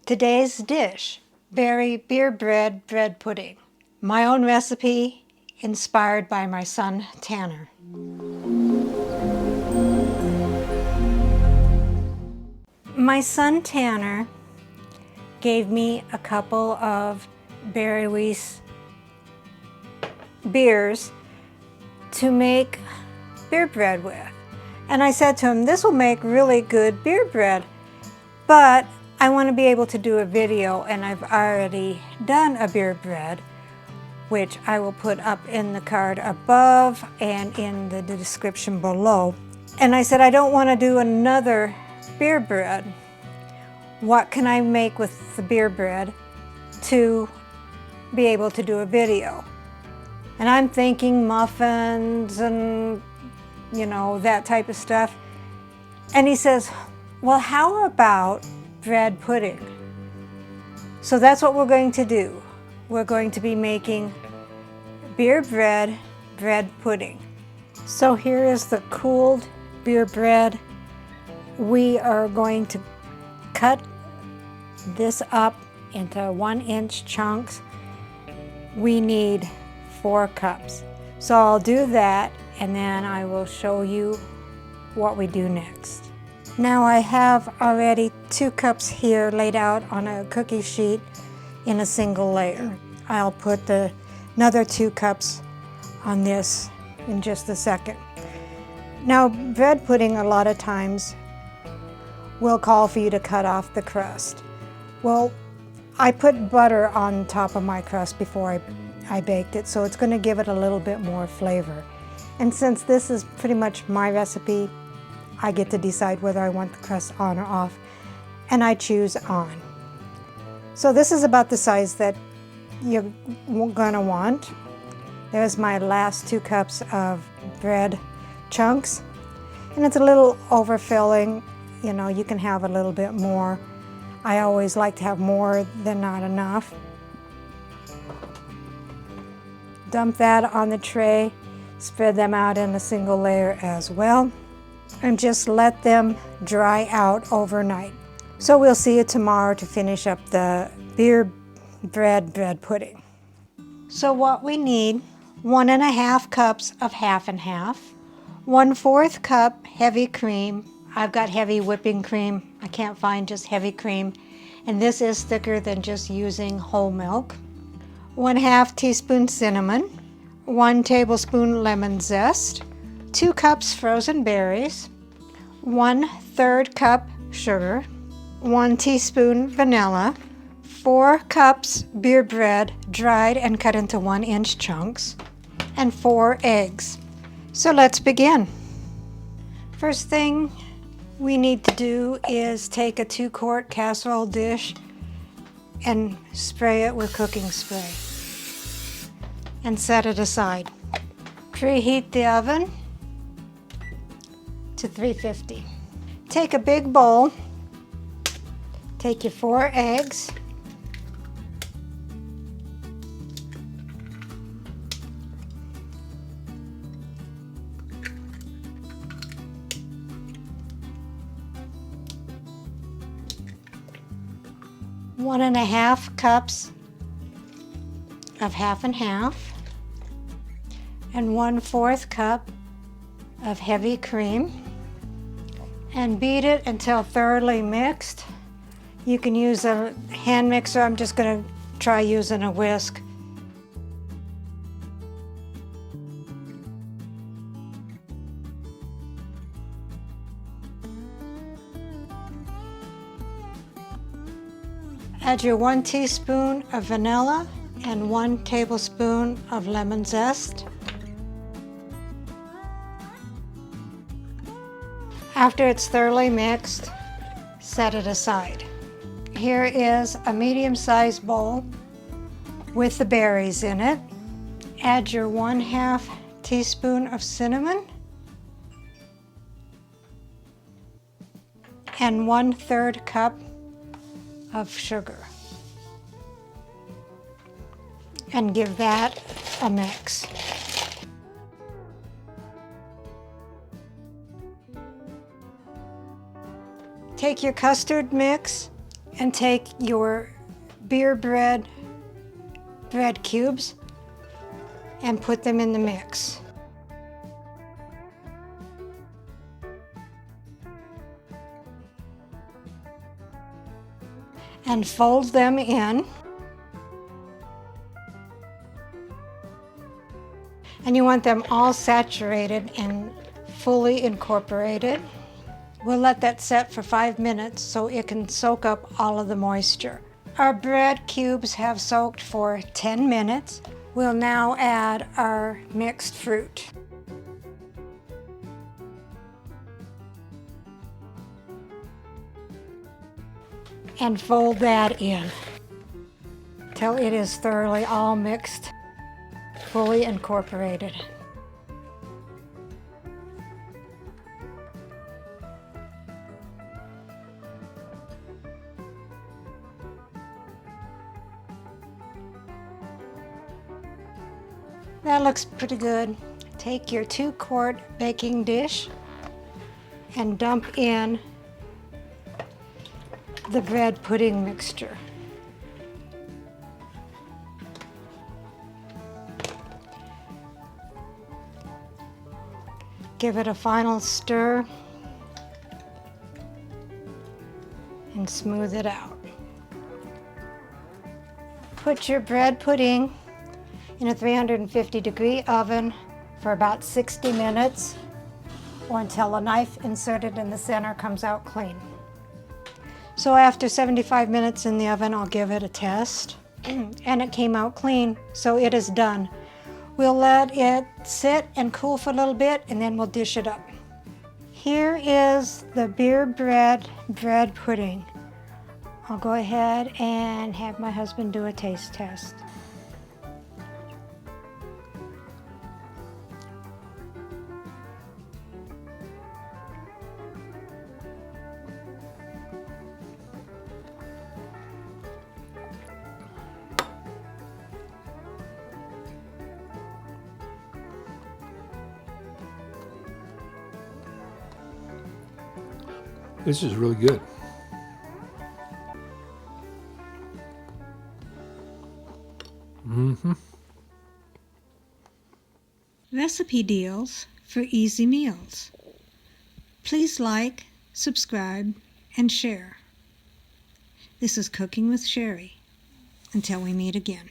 Today's dish, berry beer bread bread pudding. My own recipe inspired by my son Tanner. My son Tanner gave me a couple of Berry Weiss beers to make beer bread with. And I said to him, this will make really good beer bread, but I want to be able to do a video, and I've already done a beer bread, which I will put up in the card above and in the description below. And I said, I don't want to do another beer bread. What can I make with the beer bread to be able to do a video? And I'm thinking muffins and, you know, that type of stuff. And he says, well, how about bread pudding? So that's what we're going to do. We're going to be making beer bread pudding. So here is the cooled beer bread. We are going to cut this up into 1-inch chunks. We need 4 cups. So I'll do that, and then I will show you what we do next. Now I have already 2 cups here laid out on a cookie sheet in a single layer. I'll put another 2 cups on this in just a second. Now, bread pudding a lot of times will call for you to cut off the crust. Well, I put butter on top of my crust before I baked it, so it's going to give it a little bit more flavor. And since this is pretty much my recipe, I get to decide whether I want the crust on or off, and I choose on. So this is about the size that you're gonna want. There's my last 2 cups of bread chunks, and it's a little overfilling. You know, you can have a little bit more. I always like to have more than not enough. Dump that on the tray, spread them out in a single layer as well, and just let them dry out overnight. So we'll see you tomorrow to finish up the beer bread pudding. So what we need, 1½ cups of half and half, 1/4 cup heavy cream. I've got heavy whipping cream. I can't find just heavy cream. And this is thicker than just using whole milk. 1/2 teaspoon cinnamon, 1 tablespoon lemon zest, 2 cups frozen berries, 1/3 cup sugar, 1 teaspoon vanilla, 4 cups beer bread dried and cut into 1-inch chunks, and 4 eggs. So let's begin. First thing we need to do is take a 2-quart casserole dish and spray it with cooking spray and set it aside. Preheat the oven to 350. Take a big bowl, take your 4 eggs, one and a half cups of half and half, and 1/4 cup of heavy cream, and beat it until thoroughly mixed. You can use a hand mixer. I'm just going to try using a whisk. Add your 1 teaspoon of vanilla and 1 tablespoon of lemon zest. After it's thoroughly mixed, set it aside. Here is a medium-sized bowl with the berries in it. Add your 1/2 teaspoon of cinnamon and 1/3 cup of sugar, and give that a mix. Take your custard mix and take your beer bread cubes and put them in the mix. And fold them in. And you want them all saturated and fully incorporated. We'll let that set for 5 minutes so it can soak up all of the moisture. Our bread cubes have soaked for 10 minutes. We'll now add our mixed fruit. And fold that in till it is thoroughly all mixed, fully incorporated. That looks pretty good. Take your 2-quart baking dish and dump in the bread pudding mixture. Give it a final stir and smooth it out. Put your bread pudding in a 350-degree oven for about 60 minutes or until a knife inserted in the center comes out clean. So after 75 minutes in the oven, I'll give it a test, and it came out clean, so it is done. We'll let it sit and cool for a little bit, and then we'll dish it up. Here is the beer bread pudding. I'll go ahead and have my husband do a taste test. This is really good. Recipe deals for easy meals. Please like, subscribe, and share. This is Cooking with Sherry. Until we meet again.